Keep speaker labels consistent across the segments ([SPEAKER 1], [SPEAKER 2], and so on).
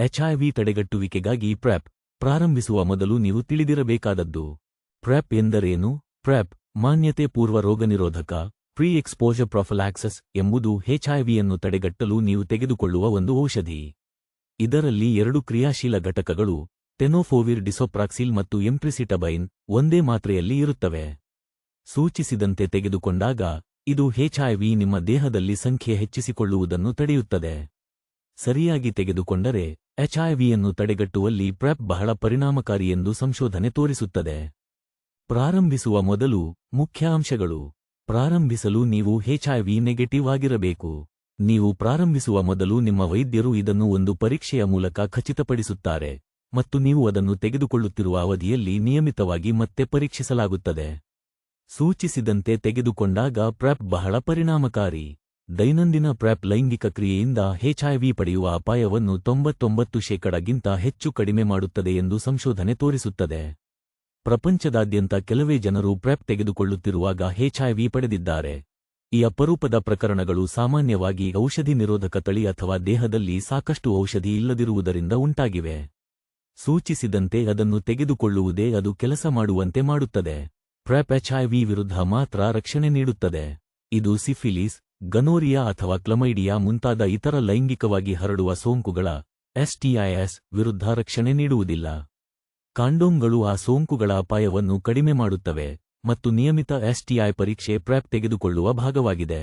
[SPEAKER 1] HIV ತಡೆಗಟ್ಟುವಿಕೆಗಾಗಿ prep ಪ್ರಾರಂಭಿಸುವ ಮೊದಲು ನೀವು ತಿಳಿದಿರಬೇಕಾದದ್ದು. ಪ್ರೆಪ್ ಎಂದರೇನು? ಪ್ರೆಪ್ ಮಾನ್ಯತೆ ಪೂರ್ವ ರೋಗನಿರೋಧಕ ಪ್ರೀ ಎಕ್ಸ್ಪೋಜರ್ ಪ್ರೊಫಿಲಾಕ್ಸಿಸ್ ಎಂಬುದು ಎಚ್ಐವಿಯನ್ನು ತಡೆಗಟ್ಟಲು ನೀವು ತೆಗೆದುಕೊಳ್ಳುವ ಒಂದು ಔಷಧಿ. ಇದರಲ್ಲಿ 2 ಕ್ರಿಯಾಶೀಲ ಘಟಕಗಳು ಟೆನೋಫೋವಿರ್ ಡಿಸೋಪ್ರಾಕ್ಸಿಲ್ ಮತ್ತು ಎಂಟ್ರಿಸಿಟಬೈನ್ ಒಂದೇ ಮಾತ್ರೆಯಲ್ಲಿ ಇರುತ್ತವೆ. ಸೂಚಿಸಿದಂತೆ ತೆಗೆದುಕೊಂಡಾಗ ಇದು ಎಚ್ಐವಿ ನಿಮ್ಮ ದೇಹದಲ್ಲಿ ಸಂಖ್ಯೆ ಹೆಚ್ಚಿಸಿಕೊಳ್ಳುವುದನ್ನು ತಡೆಯುತ್ತದೆ. ಸರಿಯಾಗಿ ತೆಗೆದುಕೊಂಡರೆ ಎಚ್ಐವಿಯನ್ನು ತಡೆಗಟ್ಟುವಲ್ಲಿ ಪ್ರೆಪ್ ಬಹಳ ಪರಿಣಾಮಕಾರಿ ಎಂದು ಸಂಶೋಧನೆ ತೋರಿಸುತ್ತದೆ. ಪ್ರಾರಂಭಿಸುವ ಮೊದಲು ಮುಖ್ಯ ಅಂಶಗಳು. ಪ್ರಾರಂಭಿಸಲು ನೀವು ಎಚ್ಐವಿ ನೆಗೆಟಿವ್ ಆಗಿರಬೇಕು. ನೀವು ಪ್ರಾರಂಭಿಸುವ ಮೊದಲು ನಿಮ್ಮ ವೈದ್ಯರು ಇದನ್ನು ಒಂದು ಪರೀಕ್ಷೆಯ ಮೂಲಕ ಖಚಿತಪಡಿಸುತ್ತಾರೆ ಮತ್ತು ನೀವು ಅದನ್ನು ತೆಗೆದುಕೊಳ್ಳುತ್ತಿರುವ ಅವಧಿಯಲ್ಲಿ ನಿಯಮಿತವಾಗಿ ಮತ್ತೆ ಪರೀಕ್ಷಿಸಲಾಗುತ್ತದೆ. ಸೂಚಿಸಿದಂತೆ ತೆಗೆದುಕೊಂಡಾಗ ಪ್ರೆಪ್ ಬಹಳ ಪರಿಣಾಮಕಾರಿ. ದೈನಂದಿನ ಪ್ರೆಪ್ ಲೈಂಗಿಕ ಕ್ರಿಯೆಯಿಂದ ಎಚ್ಐವಿ ಪಡೆಯುವ ಅಪಾಯವನ್ನು 99% ಹೆಚ್ಚು ಕಡಿಮೆ ಮಾಡುತ್ತದೆ ಎಂದು ಸಂಶೋಧನೆ ತೋರಿಸುತ್ತದೆ. ಪ್ರಪಂಚದಾದ್ಯಂತ ಕೆಲವೇ ಜನರು ಪ್ರೆಪ್ ತೆಗೆದುಕೊಳ್ಳುತ್ತಿರುವಾಗ ಎಚ್ಐವಿ ಪಡೆದಿದ್ದಾರೆ. ಈ ಅಪರೂಪದ ಪ್ರಕರಣಗಳು ಸಾಮಾನ್ಯವಾಗಿ ಔಷಧಿ ನಿರೋಧಕ ತಳಿ ಅಥವಾ ದೇಹದಲ್ಲಿ ಸಾಕಷ್ಟು ಔಷಧಿ ಇಲ್ಲದಿರುವುದರಿಂದ ಉಂಟಾಗಿವೆ. ಸೂಚಿಸಿದಂತೆ ಅದನ್ನು ತೆಗೆದುಕೊಳ್ಳುವುದೇ ಅದು ಕೆಲಸ ಮಾಡುವಂತೆ ಮಾಡುತ್ತದೆ. ಪ್ರೆಪ್ ಎಚ್ಐವಿ ವಿರುದ್ಧ ಮಾತ್ರ ರಕ್ಷಣೆ ನೀಡುತ್ತದೆ. ಇದು ಸಿಫಿಲಿಸ್, ಗನೋರಿಯಾ ಅಥವಾ ಕ್ಲಮೈಡಿಯಾ ಮುಂತಾದ ಇತರ ಲೈಂಗಿಕವಾಗಿ ಹರಡುವ ಸೋಂಕುಗಳ STIs ವಿರುದ್ಧ ರಕ್ಷಣೆ ನೀಡುವುದಿಲ್ಲ. ಕಾಂಡೋಮ್ಗಳು ಆ ಸೋಂಕುಗಳ ಅಪಾಯವನ್ನು ಕಡಿಮೆ ಮಾಡುತ್ತವೆ ಮತ್ತು ನಿಯಮಿತ STI ಪರೀಕ್ಷೆ ಪ್ರೆಪ್ ತೆಗೆದುಕೊಳ್ಳುವ ಭಾಗವಾಗಿದೆ.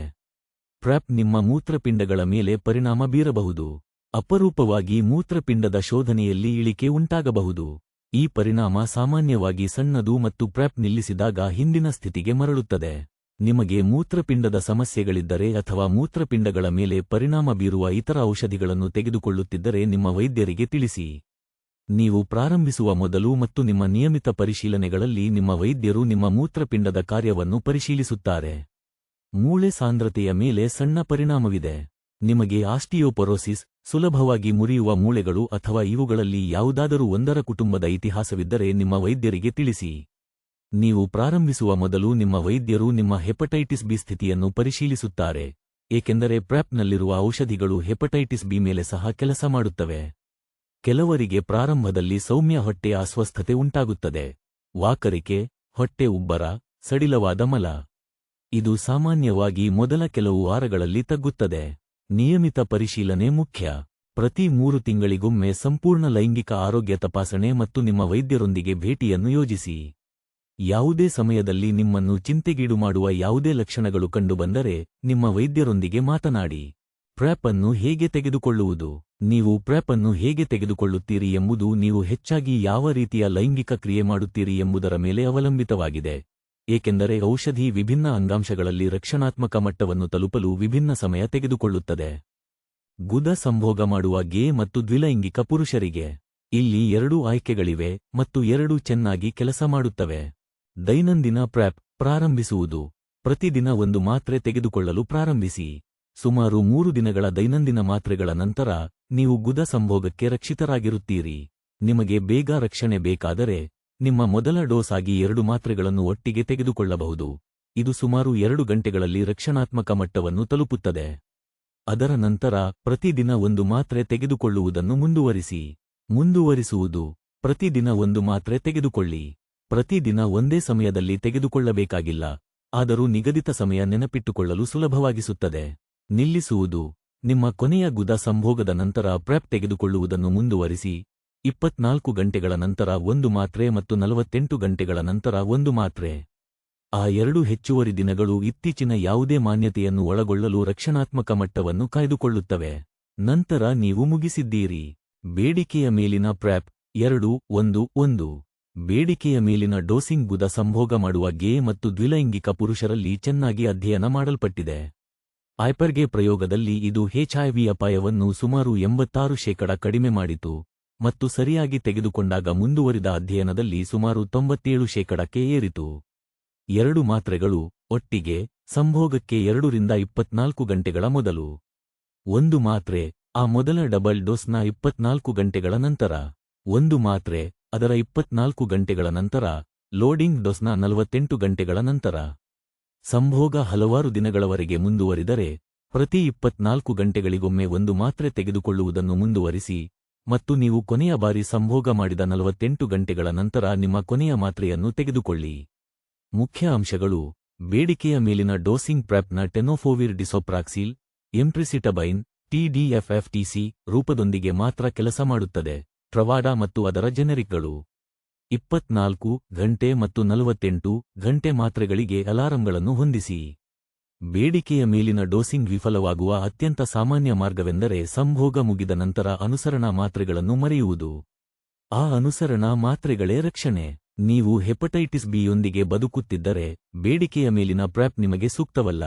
[SPEAKER 1] ಪ್ರೆಪ್ ನಿಮ್ಮ ಮೂತ್ರಪಿಂಡಗಳ ಮೇಲೆ ಪರಿಣಾಮ ಬೀರಬಹುದು. ಅಪರೂಪವಾಗಿ ಮೂತ್ರಪಿಂಡದ ಶೋಧನೆಯಲ್ಲಿ ಇಳಿಕೆ ಉಂಟಾಗಬಹುದು. ಈ ಪರಿಣಾಮ ಸಾಮಾನ್ಯವಾಗಿ ಸಣ್ಣದು ಮತ್ತು ಪ್ರೆಪ್ ನಿಲ್ಲಿಸಿದಾಗ ಹಿಂದಿನ ಸ್ಥಿತಿಗೆ ಮರಳುತ್ತದೆ. ನಿಮಗೆ ಮೂತ್ರಪಿಂಡದ ಸಮಸ್ಯೆಗಳಿದ್ದರೆ ಅಥವಾ ಮೂತ್ರಪಿಂಡಗಳ ಮೇಲೆ ಪರಿಣಾಮ ಬೀರುವ ಇತರ ಔಷಧಿಗಳನ್ನು ತೆಗೆದುಕೊಳ್ಳುತ್ತಿದ್ದರೆ ನಿಮ್ಮ ವೈದ್ಯರಿಗೆ ತಿಳಿಸಿ. ನೀವು ಪ್ರಾರಂಭಿಸುವ ಮೊದಲು ಮತ್ತು ನಿಮ್ಮ ನಿಯಮಿತ ಪರಿಶೀಲನೆಗಳಲ್ಲಿ ನಿಮ್ಮ ವೈದ್ಯರು ನಿಮ್ಮ ಮೂತ್ರಪಿಂಡದ ಕಾರ್ಯವನ್ನು ಪರಿಶೀಲಿಸುತ್ತಾರೆ. ಮೂಳೆ ಸಾಂದ್ರತೆಯ ಮೇಲೆ ಸಣ್ಣ ಪರಿಣಾಮವಿದೆ. ನಿಮಗೆ ಆಸ್ಟಿಯೋಪೊರೋಸಿಸ್, ಸುಲಭವಾಗಿ ಮುರಿಯುವ ಮೂಳೆಗಳು ಅಥವಾ ಇವುಗಳಲ್ಲಿ ಯಾವುದಾದರೂ ಒಂದರ ಕುಟುಂಬದ ಇತಿಹಾಸವಿದ್ದರೆ ನಿಮ್ಮ ವೈದ್ಯರಿಗೆ ತಿಳಿಸಿ. ನೀವು ಪ್ರಾರಂಭಿಸುವ ಮೊದಲು ನಿಮ್ಮ ವೈದ್ಯರು ನಿಮ್ಮ ಹೆಪಟೈಟಿಸ್ ಬಿ ಸ್ಥಿತಿಯನ್ನು ಪರಿಶೀಲಿಸುತ್ತಾರೆ, ಏಕೆಂದರೆ ಪ್ರೆಪ್ನಲ್ಲಿರುವ ಔಷಧಿಗಳು ಹೆಪಟೈಟಿಸ್ ಬಿ ಮೇಲೆ ಸಹ ಕೆಲಸ ಮಾಡುತ್ತವೆ. ಕೆಲವರಿಗೆ ಪ್ರಾರಂಭದಲ್ಲಿ ಸೌಮ್ಯ ಹೊಟ್ಟೆ ಅಸ್ವಸ್ಥತೆ ಉಂಟಾಗುತ್ತದೆ. ವಾಕರಿಕೆ, ಹೊಟ್ಟೆ ಉಬ್ಬರ, ಸಡಿಲವಾದ ಮಲ. ಇದು ಸಾಮಾನ್ಯವಾಗಿ ಮೊದಲ ಕೆಲವು ವಾರಗಳಲ್ಲಿ ತಗ್ಗುತ್ತದೆ. ನಿಯಮಿತ ಪರಿಶೀಲನೆ ಮುಖ್ಯ. ಪ್ರತಿ 3 ತಿಂಗಳಿಗೊಮ್ಮೆ ಸಂಪೂರ್ಣ ಲೈಂಗಿಕ ಆರೋಗ್ಯ ತಪಾಸಣೆ ಮತ್ತು ನಿಮ್ಮ ವೈದ್ಯರೊಂದಿಗೆ ಭೇಟಿಯನ್ನು ಯೋಜಿಸಿ. ಯಾವುದೇ ಸಮಯದಲ್ಲಿ ನಿಮ್ಮನ್ನು ಚಿಂತೆಗೀಡು ಮಾಡುವ ಯಾವುದೇ ಲಕ್ಷಣಗಳು ಕಂಡುಬಂದರೆ ನಿಮ್ಮ ವೈದ್ಯರೊಂದಿಗೆ ಮಾತನಾಡಿ. ಪ್ರೆಪ್ ಅನ್ನು ಹೇಗೆ ತೆಗೆದುಕೊಳ್ಳುವುದು? ನೀವು ಪ್ರೆಪ್ ಅನ್ನು ಹೇಗೆ ತೆಗೆದುಕೊಳ್ಳುತ್ತೀರಿ ಎಂಬುದು ನೀವು ಹೆಚ್ಚಾಗಿ ಯಾವ ರೀತಿಯ ಲೈಂಗಿಕ ಕ್ರಿಯೆ ಮಾಡುತ್ತೀರಿ ಎಂಬುದರ ಮೇಲೆ ಅವಲಂಬಿತವಾಗಿದೆ, ಏಕೆಂದರೆ ಔಷಧಿ ವಿಭಿನ್ನ ಅಂಗಾಂಶಗಳಲ್ಲಿ ರಕ್ಷಣಾತ್ಮಕ ಮಟ್ಟವನ್ನು ತಲುಪಲು ವಿಭಿನ್ನ ಸಮಯ ತೆಗೆದುಕೊಳ್ಳುತ್ತದೆ. ಗುದ ಸಂಭೋಗ ಮಾಡುವ ಗೇ ಮತ್ತು ದ್ವಿಲೈಂಗಿಕ ಪುರುಷರಿಗೆ ಇಲ್ಲಿ 2 ಆಯ್ಕೆಗಳಿವೆ ಮತ್ತು 2 ಚೆನ್ನಾಗಿ ಕೆಲಸ ಮಾಡುತ್ತವೆ. ದೈನಂದಿನ ಪ್ರೆಪ್ ಪ್ರಾರಂಭಿಸುವುದು. ಪ್ರತಿದಿನ 1 ಮಾತ್ರೆ ತೆಗೆದುಕೊಳ್ಳಲು ಪ್ರಾರಂಭಿಸಿ. ಸುಮಾರು 3 ದಿನಗಳ ದೈನಂದಿನ ಮಾತ್ರೆಗಳ ನಂತರ ನೀವು ಗುದ ಸಂಭೋಗಕ್ಕೆ ರಕ್ಷಿತರಾಗಿರುತ್ತೀರಿ. ನಿಮಗೆ ಬೇಗ ರಕ್ಷಣೆ ಬೇಕಾದರೆ ನಿಮ್ಮ ಮೊದಲ ಡೋಸ್ ಆಗಿ 2 ಮಾತ್ರೆಗಳನ್ನು ಒಟ್ಟಿಗೆ ತೆಗೆದುಕೊಳ್ಳಬಹುದು. ಇದು ಸುಮಾರು 2 ಗಂಟೆಗಳಲ್ಲಿ ರಕ್ಷಣಾತ್ಮಕ ಮಟ್ಟವನ್ನು ತಲುಪುತ್ತದೆ. ಅದರ ನಂತರ ಪ್ರತಿದಿನ 1 ಮಾತ್ರೆ ತೆಗೆದುಕೊಳ್ಳುವುದನ್ನು ಮುಂದುವರಿಸಿ. ಮುಂದುವರಿಸುವುದು. ಪ್ರತಿದಿನ 1 ಮಾತ್ರೆ ತೆಗೆದುಕೊಳ್ಳಿ. ಪ್ರತಿದಿನ ಒಂದೇ ಸಮಯದಲ್ಲಿ ತೆಗೆದುಕೊಳ್ಳಬೇಕಾಗಿಲ್ಲ, ಆದರೂ ನಿಗದಿತ ಸಮಯ ನೆನಪಿಟ್ಟುಕೊಳ್ಳಲು ಸುಲಭವಾಗಿಸುತ್ತದೆ. ನಿಲ್ಲಿಸುವುದು. ನಿಮ್ಮ ಕೊನೆಯ ಗುದ ಸಂಭೋಗದ ನಂತರ ಪ್ರೆಪ್ ತೆಗೆದುಕೊಳ್ಳುವುದನ್ನು ಮುಂದುವರಿಸಿ. 24 ಗಂಟೆಗಳ ನಂತರ 1 ಮಾತ್ರೆ ಮತ್ತು 48 ಗಂಟೆಗಳ ನಂತರ 1 ಮಾತ್ರೆ. ಆ 2 ಹೆಚ್ಚುವರಿ ದಿನಗಳು ಇತ್ತೀಚಿನ ಯಾವುದೇ ಮಾನ್ಯತೆಯನ್ನು ಒಳಗೊಳ್ಳಲು ರಕ್ಷಣಾತ್ಮಕ ಮಟ್ಟವನ್ನು ಕಾಯ್ದುಕೊಳ್ಳುತ್ತವೆ. ನಂತರ ನೀವು ಮುಗಿಸಿದ್ದೀರಿ. ಬೇಡಿಕೆಯ ಮೇಲಿನ ಪ್ರೆಪ್ 2-1-1. ಬೇಡಿಕೆಯ ಮೇಲಿನ ಡೋಸಿಂಗ್ ಗುದ ಸಂಭೋಗ ಮಾಡುವ ಗೇ ಮತ್ತು ದ್ವಿಲೈಂಗಿಕ ಪುರುಷರಲ್ಲಿ ಚೆನ್ನಾಗಿ ಅಧ್ಯಯನ ಮಾಡಲ್ಪಟ್ಟಿದೆ. ಐಪರ್ಗೆ ಪ್ರಯೋಗದಲ್ಲಿ ಇದು ಎಚ್ಐವಿ ಅಪಾಯವನ್ನು ಸುಮಾರು 86% ಕಡಿಮೆ ಮಾಡಿತು ಮತ್ತು ಸರಿಯಾಗಿ ತೆಗೆದುಕೊಂಡಾಗ ಮುಂದುವರಿದ ಅಧ್ಯಯನದಲ್ಲಿ ಸುಮಾರು 97% ಏರಿತು. 2 ಮಾತ್ರೆಗಳು ಒಟ್ಟಿಗೆ ಸಂಭೋಗಕ್ಕೆ 2 ರಿಂದ 24 ಗಂಟೆಗಳ ಮೊದಲು. 1 ಮಾತ್ರೆ ಆ ಮೊದಲ ಡಬಲ್ ಡೋಸ್ನ 24 ಗಂಟೆಗಳ ನಂತರ. 1 ಮಾತ್ರೆ ಅದರ 24 ಗಂಟೆಗಳ ನಂತರ. ಲೋಡಿಂಗ್ ಡೋಸ್ನ 48 ಗಂಟೆಗಳ ನಂತರ. ಸಂಭೋಗ ಹಲವಾರು ದಿನಗಳವರೆಗೆ ಮುಂದುವರಿದರೆ ಪ್ರತಿ 24 ಗಂಟೆಗಳಿಗೊಮ್ಮೆ 1 ಮಾತ್ರೆ ತೆಗೆದುಕೊಳ್ಳುವುದನ್ನು ಮುಂದುವರಿಸಿ ಮತ್ತು ನೀವು ಕೊನೆಯ ಬಾರಿ ಸಂಭೋಗ ಮಾಡಿದ 48 ಗಂಟೆಗಳ ನಂತರ ನಿಮ್ಮ ಕೊನೆಯ ಮಾತ್ರೆಯನ್ನು ತೆಗೆದುಕೊಳ್ಳಿ. ಮುಖ್ಯ ಅಂಶಗಳು: ಬೇಡಿಕೆಯ ಮೇಲಿನ ಡೋಸಿಂಗ್ ಪ್ರೆಪ್ನ ಟೆನೋಫೋವಿರ್ ಡಿಸೋಪ್ರಾಕ್ಸಿಲ್, ಎಂಟ್ರಿಸಿಟಬೈನ್, TDF-FTC ರೂಪದೊಂದಿಗೆ ಮಾತ್ರ ಕೆಲಸ ಮಾಡುತ್ತದೆ. ಟ್ರವಾಡಾ ಮತ್ತು ಅದರ ಜೆನೆರಿಕ್ಗಳು 24 ಗಂಟೆ ಮತ್ತು 48 ಗಂಟೆ ಮಾತ್ರೆಗಳಿಗೆ ಅಲಾರಂಗಳನ್ನು ಹೊಂದಿಸಿ. ಬೇಡಿಕೆಯ ಮೇಲಿನ ಡೋಸಿಂಗ್ ವಿಫಲವಾಗುವ ಅತ್ಯಂತ ಸಾಮಾನ್ಯ ಮಾರ್ಗವೆಂದರೆ ಸಂಭೋಗ ಮುಗಿದ ನಂತರ ಅನುಸರಣಾ ಮಾತ್ರೆಗಳನ್ನು ಮರೆಯುವುದು. ಆ ಅನುಸರಣಾ ಮಾತ್ರೆಗಳೇ ರಕ್ಷಣೆ. ನೀವು ಹೆಪಟೈಟಿಸ್ ಬಿಯೊಂದಿಗೆ ಬದುಕುತ್ತಿದ್ದರೆ ಬೇಡಿಕೆಯ ಮೇಲಿನ ಪ್ರೆಪ್ ನಿಮಗೆ ಸೂಕ್ತವಲ್ಲ.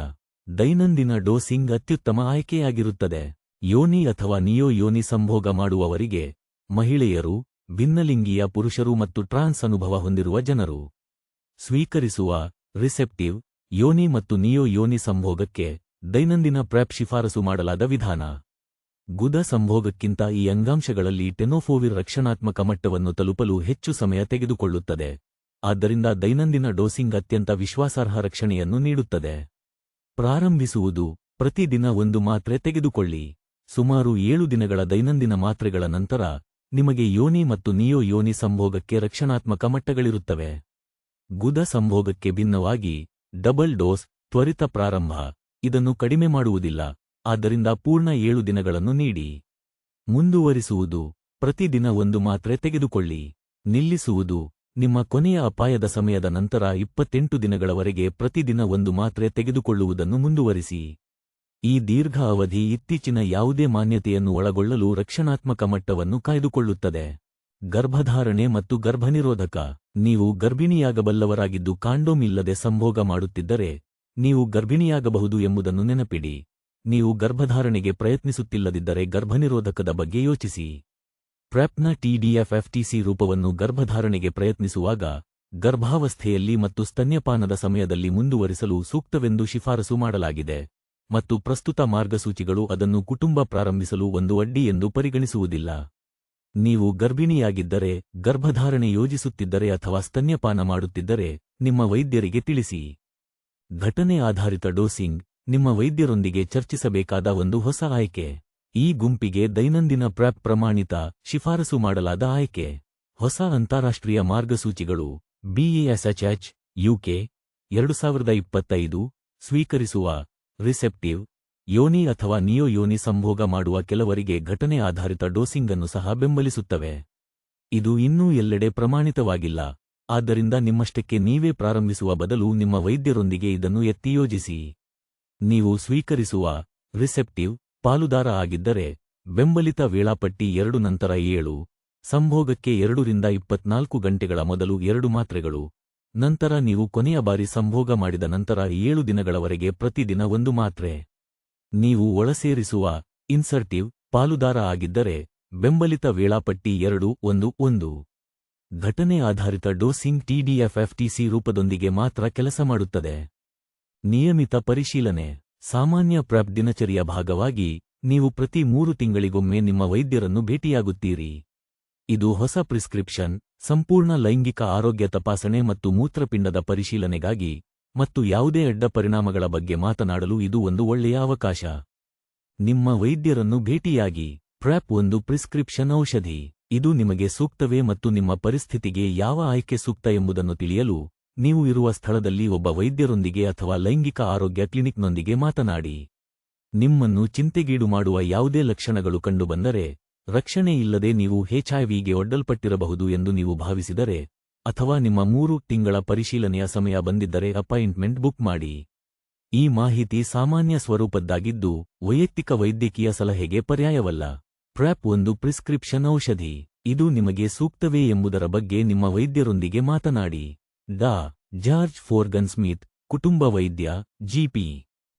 [SPEAKER 1] ದೈನಂದಿನ ಡೋಸಿಂಗ್ ಅತ್ಯುತ್ತಮ ಆಯ್ಕೆಯಾಗಿರುತ್ತದೆ. ಯೋನಿ ಅಥವಾ ನಿಯೋ ಯೋನಿ ಸಂಭೋಗ ಮಾಡುವವರಿಗೆ, ಮಹಿಳೆಯರು, ಭಿನ್ನಲಿಂಗೀಯ ಪುರುಷರು ಮತ್ತು ಟ್ರಾನ್ಸ್ ಅನುಭವ ಹೊಂದಿರುವ ಜನರು. ಸ್ವೀಕರಿಸುವ ರಿಸೆಪ್ಟಿವ್ ಯೋನಿ ಮತ್ತು ನಿಯೋ ಯೋನಿ ಸಂಭೋಗಕ್ಕೆ ದೈನಂದಿನ ಪ್ರೆಪ್ ಶಿಫಾರಸು ಮಾಡಲಾದ ವಿಧಾನ. ಗುದ ಸಂಭೋಗಕ್ಕಿಂತ ಈ ಅಂಗಾಂಶಗಳಲ್ಲಿ ಟೆನೋಫೋವಿರ್ ರಕ್ಷಣಾತ್ಮಕ ಮಟ್ಟವನ್ನು ತಲುಪಲು ಹೆಚ್ಚು ಸಮಯ ತೆಗೆದುಕೊಳ್ಳುತ್ತದೆ. ಆದ್ದರಿಂದ ದೈನಂದಿನ ಡೋಸಿಂಗ್ ಅತ್ಯಂತ ವಿಶ್ವಾಸಾರ್ಹ ರಕ್ಷಣೆಯನ್ನು ನೀಡುತ್ತದೆ. ಪ್ರಾರಂಭಿಸುವುದು: ಪ್ರತಿದಿನ ಒಂದು ಮಾತ್ರೆ ತೆಗೆದುಕೊಳ್ಳಿ. ಸುಮಾರು 7 ದಿನಗಳ ದೈನಂದಿನ ಮಾತ್ರೆಗಳ ನಂತರ ನಿಮಗೆ ಯೋನಿ ಮತ್ತು ನಿಯೋ ಯೋನಿ ಸಂಭೋಗಕ್ಕೆ ರಕ್ಷಣಾತ್ಮಕ ಮಟ್ಟಗಳಿರುತ್ತವೆ. ಗುದ ಸಂಭೋಗಕ್ಕೆ ಭಿನ್ನವಾಗಿ, ಡಬಲ್ ಡೋಸ್ ತ್ವರಿತ ಪ್ರಾರಂಭ ಇದನ್ನು ಕಡಿಮೆ ಮಾಡುವುದಿಲ್ಲ, ಆದ್ದರಿಂದ ಪೂರ್ಣ 7 ದಿನಗಳನ್ನು ನೀಡಿ. ಮುಂದುವರಿಸುವುದು: ಪ್ರತಿದಿನ ಒಂದು ಮಾತ್ರೆ ತೆಗೆದುಕೊಳ್ಳಿ. ನಿಲ್ಲಿಸುವುದು: ನಿಮ್ಮ ಕೊನೆಯ ಅಪಾಯದ ಸಮಯದ ನಂತರ 28 ದಿನಗಳವರೆಗೆ ಪ್ರತಿದಿನ ಒಂದು ಮಾತ್ರೆ ತೆಗೆದುಕೊಳ್ಳುವುದನ್ನು ಮುಂದುವರಿಸಿ. ಈ ದೀರ್ಘ ಅವಧಿ ಇತ್ತೀಚಿನ ಯಾವುದೇ ಮಾನ್ಯತೆಯನ್ನು ಒಳಗೊಳ್ಳಲು ರಕ್ಷಣಾತ್ಮಕ ಮಟ್ಟವನ್ನು ಕಾಯ್ದುಕೊಳ್ಳುತ್ತದೆ. ಗರ್ಭಧಾರಣೆ ಮತ್ತು ಗರ್ಭನಿರೋಧಕ: ನೀವು ಗರ್ಭಿಣಿಯಾಗಬಲ್ಲವರಾಗಿದ್ದು ಕಾಂಡೋಮ್ ಇಲ್ಲದೆ ಸಂಭೋಗ ಮಾಡುತ್ತಿದ್ದರೆ, ನೀವು ಗರ್ಭಿಣಿಯಾಗಬಹುದು ಎಂಬುದನ್ನು ನೆನಪಿಡಿ. ನೀವು ಗರ್ಭಧಾರಣೆಗೆ ಪ್ರಯತ್ನಿಸುತ್ತಿಲ್ಲದಿದ್ದರೆ ಗರ್ಭನಿರೋಧಕದ ಬಗ್ಗೆ ಯೋಚಿಸಿ. ಪ್ರೆಪ್ನ TDF-FTC ರೂಪವನ್ನು ಗರ್ಭಧಾರಣೆಗೆ ಪ್ರಯತ್ನಿಸುವಾಗ, ಗರ್ಭಾವಸ್ಥೆಯಲ್ಲಿ ಮತ್ತು ಸ್ತನ್ಯಪಾನದ ಸಮಯದಲ್ಲಿ ಮುಂದುವರಿಸಲು ಸೂಕ್ತವೆಂದು ಶಿಫಾರಸು ಮಾಡಲಾಗಿದೆ, ಮತ್ತು ಪ್ರಸ್ತುತ ಮಾರ್ಗಸೂಚಿಗಳು ಅದನ್ನು ಕುಟುಂಬ ಪ್ರಾರಂಭಿಸಲು ಒಂದು ಅಡ್ಡಿ ಎಂದು ಪರಿಗಣಿಸುವುದಿಲ್ಲ. ನೀವು ಗರ್ಭಿಣಿಯಾಗಿದ್ದರೆ, ಗರ್ಭಧಾರಣೆ ಯೋಜಿಸುತ್ತಿದ್ದರೆ ಅಥವಾ ಸ್ತನ್ಯಪಾನ ಮಾಡುತ್ತಿದ್ದರೆ, ನಿಮ್ಮ ವೈದ್ಯರಿಗೆ ತಿಳಿಸಿ. ಘಟನೆ ಆಧಾರಿತ ಡೋಸಿಂಗ್: ನಿಮ್ಮ ವೈದ್ಯರೊಂದಿಗೆ ಚರ್ಚಿಸಬೇಕಾದ ಒಂದು ಹೊಸ ಆಯ್ಕೆ. ಈ ಗುಂಪಿಗೆ ದೈನಂದಿನ ಪ್ರೆಪ್ ಪ್ರಮಾಣಿತ, ಶಿಫಾರಸು ಮಾಡಲಾದ ಆಯ್ಕೆ. ಹೊಸ ಅಂತಾರಾಷ್ಟ್ರೀಯ ಮಾರ್ಗಸೂಚಿಗಳು: BASHH UK 2025 ಸ್ವೀಕರಿಸುವ ರಿಸೆಪ್ಟಿವ್ ಯೋನಿ ಅಥವಾ ನಿಯೋ ಯೋನಿ ಸಂಭೋಗ ಮಾಡುವ ಕೆಲವರಿಗೆ ಘಟನೆ ಆಧಾರಿತ ಡೋಸಿಂಗ್ ಅನ್ನು ಸಹ ಬೆಂಬಲಿಸುತ್ತವೆ. ಇದು ಇನ್ನೂ ಎಲ್ಲೆಡೆ ಪ್ರಮಾಣಿತವಾಗಿಲ್ಲ, ಆದ್ದರಿಂದ ನಿಮ್ಮಷ್ಟಕ್ಕೆ ನೀವೇ ಪ್ರಾರಂಭಿಸುವ ಬದಲು ನಿಮ್ಮ ವೈದ್ಯರೊಂದಿಗೆ ಇದನ್ನು ಎತ್ತಿ ಯೋಜಿಸಿ. ನೀವು ಸ್ವೀಕರಿಸುವ ರಿಸೆಪ್ಟಿವ್ ಪಾಲುದಾರ ಆಗಿದ್ದರೆ, ಬೆಂಬಲಿತ ವೇಳಾಪಟ್ಟಿ 2 ನಂತರ 7, ಸಂಭೋಗಕ್ಕೆ 2 ರಿಂದ 24 ಗಂಟೆಗಳ ಮೊದಲು 2 ಮಾತ್ರೆಗಳು, ನಂತರ ನೀವು ಕೊನೆಯ ಬಾರಿ ಸಂಭೋಗ ಮಾಡಿದ ನಂತರ 7 ದಿನಗಳವರೆಗೆ ಪ್ರತಿದಿನ ಒಂದು ಮಾತ್ರೆ. ನೀವು ಒಳಸೇರಿಸುವ ಇನ್ಸರ್ಟಿವ್ ಪಾಲುದಾರ ಆಗಿದ್ದರೆ, ಬೆಂಬಲಿತ ವೇಳಾಪಟ್ಟಿ 2-1-1. ಘಟನೆ ಆಧಾರಿತ ಡೋಸಿಂಗ್ TDF-FTC ರೂಪದೊಂದಿಗೆ ಮಾತ್ರ ಕೆಲಸ ಮಾಡುತ್ತದೆ. ನಿಯಮಿತ ಪರಿಶೀಲನೆ: ಸಾಮಾನ್ಯ ಪ್ರೆಪ್ ದಿನಚರಿಯ ಭಾಗವಾಗಿ, ನೀವು ಪ್ರತಿ 3 ತಿಂಗಳಿಗೊಮ್ಮೆ ನಿಮ್ಮ ವೈದ್ಯರನ್ನು ಭೇಟಿಯಾಗುತ್ತೀರಿ. ಇದು ಹೊಸ ಪ್ರಿಸ್ಕ್ರಿಪ್ಷನ್, ಸಂಪೂರ್ಣ ಲೈಂಗಿಕ ಆರೋಗ್ಯ ತಪಾಸಣೆ ಮತ್ತು ಮೂತ್ರಪಿಂಡದ ಪರಿಶೀಲನೆಗಾಗಿ, ಮತ್ತು ಯಾವುದೇ ಅಡ್ಡ ಪರಿಣಾಮಗಳ ಬಗ್ಗೆ ಮಾತನಾಡಲು ಇದು ಒಂದು ಒಳ್ಳೆಯ ಅವಕಾಶ. ನಿಮ್ಮ ವೈದ್ಯರನ್ನು ಭೇಟಿಯಾಗಿ. ಪ್ರೆಪ್ ಒಂದು ಪ್ರಿಸ್ಕ್ರಿಪ್ಷನ್ ಔಷಧಿ. ಇದು ನಿಮಗೆ ಸೂಕ್ತವೇ ಮತ್ತು ನಿಮ್ಮ ಪರಿಸ್ಥಿತಿಗೆ ಯಾವ ಆಯ್ಕೆ ಸೂಕ್ತ ಎಂಬುದನ್ನು ತಿಳಿಯಲು, ನೀವು ಇರುವ ಸ್ಥಳದಲ್ಲಿ ಒಬ್ಬ ವೈದ್ಯರೊಂದಿಗೆ ಅಥವಾ ಲೈಂಗಿಕ ಆರೋಗ್ಯ ಕ್ಲಿನಿಕ್ನೊಂದಿಗೆ ಮಾತನಾಡಿ. ನಿಮ್ಮನ್ನು ಚಿಂತೆಗೀಡು ಮಾಡುವ ಯಾವುದೇ ಲಕ್ಷಣಗಳು ಕಂಡುಬಂದರೆ, ರಕ್ಷಣೆ ಇಲ್ಲದೆ ನೀವು HIVಗೆ ಒಡ್ಡಲ್ಪಟ್ಟಿರಬಹುದು ಎಂದು ನೀವು ಭಾವಿಸಿದರೆ, ಅಥವಾ ನಿಮ್ಮ 3 ತಿಂಗಳ ಪರಿಶೀಲನೆಯ ಸಮಯ ಬಂದಿದ್ದರೆ ಅಪಾಯಿಂಟ್ಮೆಂಟ್ ಬುಕ್ ಮಾಡಿ. ಈ ಮಾಹಿತಿ ಸಾಮಾನ್ಯ ಸ್ವರೂಪದ್ದಾಗಿದ್ದು, ವೈಯಕ್ತಿಕ ವೈದ್ಯಕೀಯ ಸಲಹೆಗೆ ಪರ್ಯಾಯವಲ್ಲ. ಪ್ರೆಪ್ ಒಂದು ಪ್ರಿಸ್ಕ್ರಿಪ್ಷನ್ ಔಷಧಿ. ಇದು ನಿಮಗೆ ಸೂಕ್ತವೇ ಎಂಬುದರ ಬಗ್ಗೆ ನಿಮ್ಮ ವೈದ್ಯರೊಂದಿಗೆ ಮಾತನಾಡಿ. ಡಾ. ಜಾರ್ಜ್ ಫೋರ್ಗನ್ ಸ್ಮಿತ್, ಕುಟುಂಬ ವೈದ್ಯ, GP.